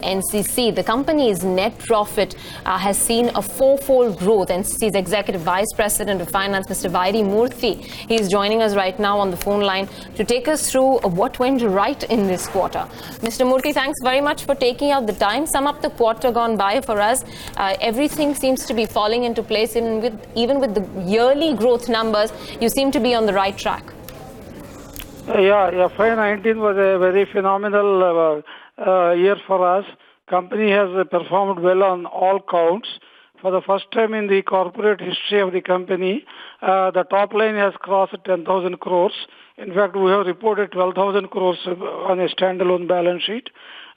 NCC, the company's net profit has seen a fourfold growth. NCC's Executive Vice President of Finance, Mr. Vairi Murthy, he is joining us right now on the phone line to take us through what went right in this quarter. Mr. Murthy, thanks very much for taking out the time. Sum up the quarter gone by for us. Everything seems to be falling into place. Even with the yearly growth numbers, you seem to be on the right track. Yeah, FY19 was a very phenomenal year for us. Company has performed well on all counts. For the first time in the corporate history of the company, the top line has crossed 10,000 crores. In fact, we have reported 12,000 crores on a standalone balance sheet.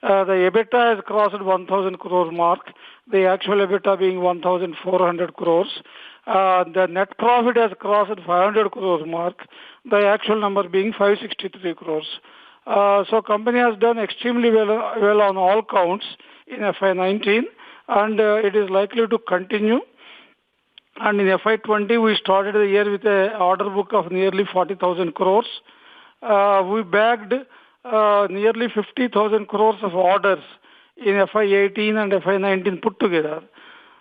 The EBITDA has crossed 1,000 crore mark, the actual EBITDA being 1,400 crores. The net profit has crossed 500 crores mark, the actual number being 563 crores. So company has done extremely well on all counts in FY19, and it is likely to continue. And in FY20, we started the year with an order book of nearly 40,000 crores. We bagged nearly 50,000 crores of orders in FY18 and FY19 put together.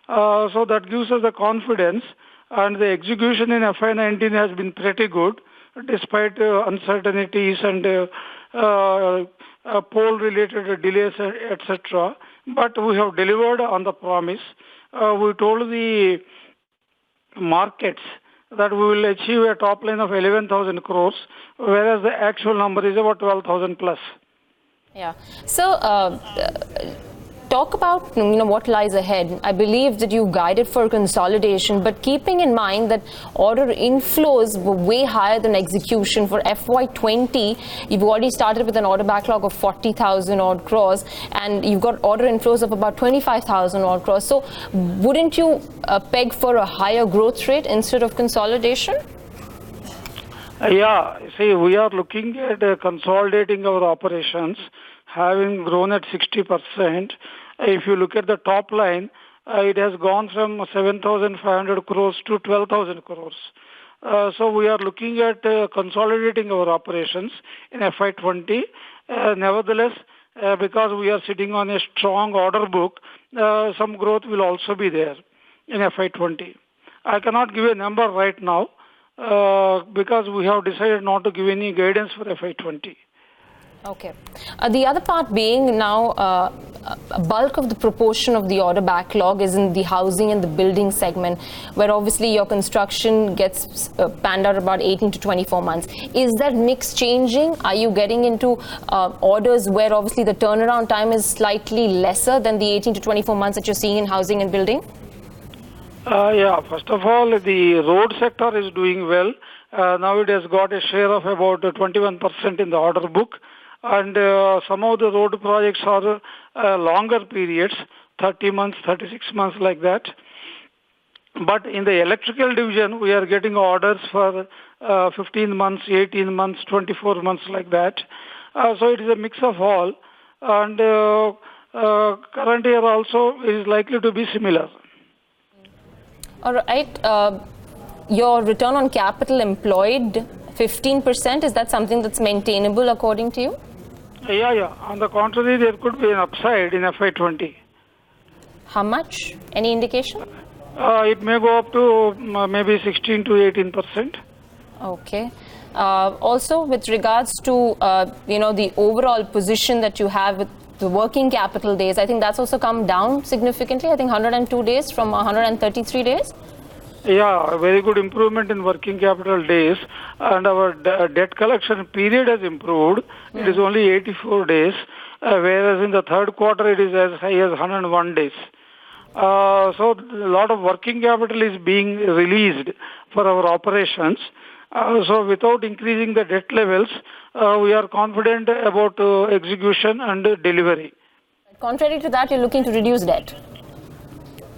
So that gives us the confidence, and the execution in FY19 has been pretty good, despite uncertainties and poll-related delays, etc. But we have delivered on the promise. We told the markets that we will achieve a top line of 11,000 crores, whereas the actual number is about 12,000 plus. Yeah. So, talk about what lies ahead. I believe that you guided for consolidation, but keeping in mind that order inflows were way higher than execution for FY20, you've already started with an order backlog of 40,000 odd crores, and you've got order inflows of about 25,000 odd crores. So, wouldn't you peg for a higher growth rate instead of consolidation? Yeah, see, we are looking at consolidating our operations, having grown at 60%. If you look at the top line, it has gone from 7,500 crores to 12,000 crores. So we are looking at consolidating our operations in FY20. Nevertheless, because we are sitting on a strong order book, some growth will also be there in FY20. I cannot give a number right now because we have decided not to give any guidance for FY20. Okay. The other part being now a bulk of the proportion of the order backlog is in the housing and the building segment, where obviously your construction gets panned out about 18 to 24 months. Is that mix changing? Are you getting into orders where obviously the turnaround time is slightly lesser than the 18 to 24 months that you're seeing in housing and building? Yeah, first of all, the road sector is doing well. Now it has got a share of about 21% in the order book. And some of the road projects are longer periods, 30 months, 36 months like that. But in the electrical division, we are getting orders for 15 months, 18 months, 24 months like that. So it is a mix of all. And current year also is likely to be similar. All right. Your return on capital employed, 15%, is that something that's maintainable according to you? Yeah. On the contrary, there could be an upside in FY20. How much? Any indication? It may go up to maybe 16 to 18%. Okay. Also, with regards to the overall position that you have with the working capital days, I think that's also come down significantly. I think 102 days from 133 days. Yeah, a very good improvement in working capital days, and our debt collection period has improved. It is only 84 days, whereas in the third quarter it is as high as 101 days. So a lot of working capital is being released for our operations. So without increasing the debt levels, we are confident about execution and delivery. Contrary to that, you're looking to reduce debt.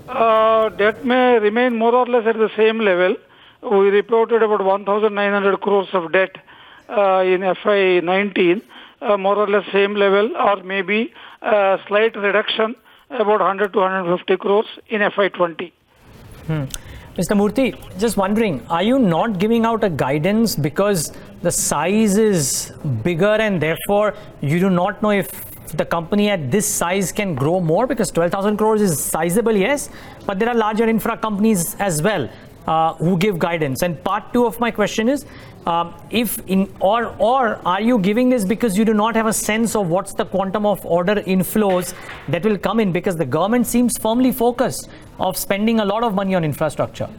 Debt may remain more or less at the same level. We reported about 1,900 crores of debt in FY19, more or less same level, or maybe a slight reduction, about 100 to 150 crores in FY20. Mr. Murthy, just wondering, are you not giving out a guidance because the size is bigger and therefore you do not know if the company at this size can grow more? Because 12,000 crores is sizable, yes, but there are larger infra companies as well who give guidance. And part two of my question is, or are you giving this because you do not have a sense of what's the quantum of order inflows that will come in, because the government seems firmly focused of spending a lot of money on infrastructure?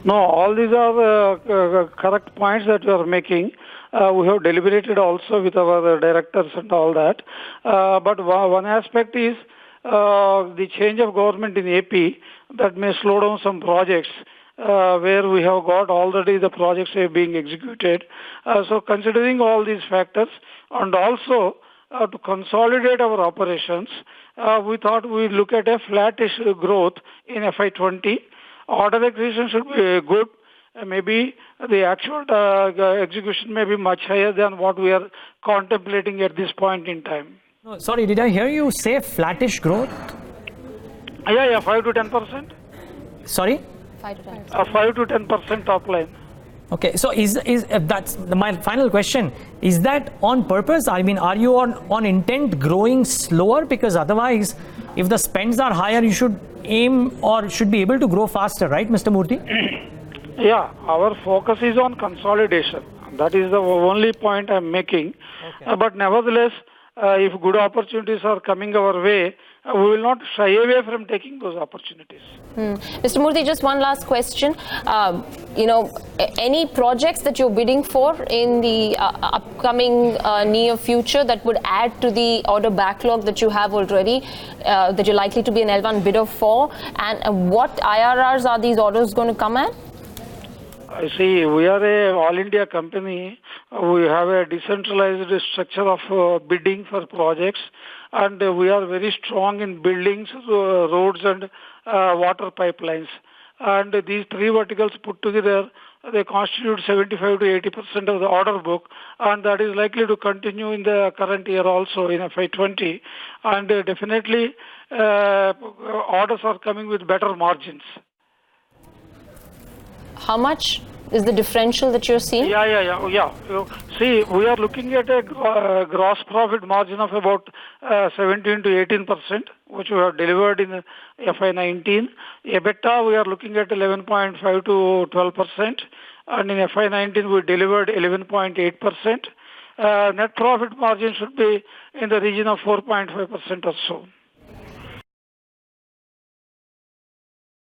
No, all these are correct points that you are making. We have deliberated also with our directors and all that. But one aspect is the change of government in AP that may slow down some projects where we have got already the projects are being executed. So considering all these factors and also to consolidate our operations, we thought we'd look at a flattish growth in FY20. Order acquisition should be good. Maybe the actual execution may be much higher than what we are contemplating at this point in time. No, sorry, did I hear you say flattish growth? Yeah, 5 to 10%. Sorry? 5 to 10. 5 to 10% top line. Okay, so is that's my final question. Is that on purpose? I mean, are you on intent growing slower? Because otherwise, if the spends are higher, you should aim or should be able to grow faster, right, Mr. Murthy? Yeah, our focus is on consolidation. That is the only point I'm making. Okay. But nevertheless, if good opportunities are coming our way, we will not shy away from taking those opportunities. Mr. Murthy, just one last question. Any projects that you're bidding for in the upcoming near future that would add to the order backlog that you have already, that you're likely to be an L1 bidder for? And what IRRs are these orders going to come at? I see, we are a all India company. We have a decentralized structure of bidding for projects, and we are very strong in buildings, roads and water pipelines. And these three verticals put together, they constitute 75 to 80% of the order book, and that is likely to continue in the current year also in FY20. And definitely orders are coming with better margins. How much is the differential that you're seeing? Yeah. See, we are looking at a gross profit margin of about 17 to 18%, which we have delivered in FY19. EBITDA, we are looking at 11.5 to 12%, and in FY19 we delivered 11.8%. Net profit margin should be in the region of 4.5% or so.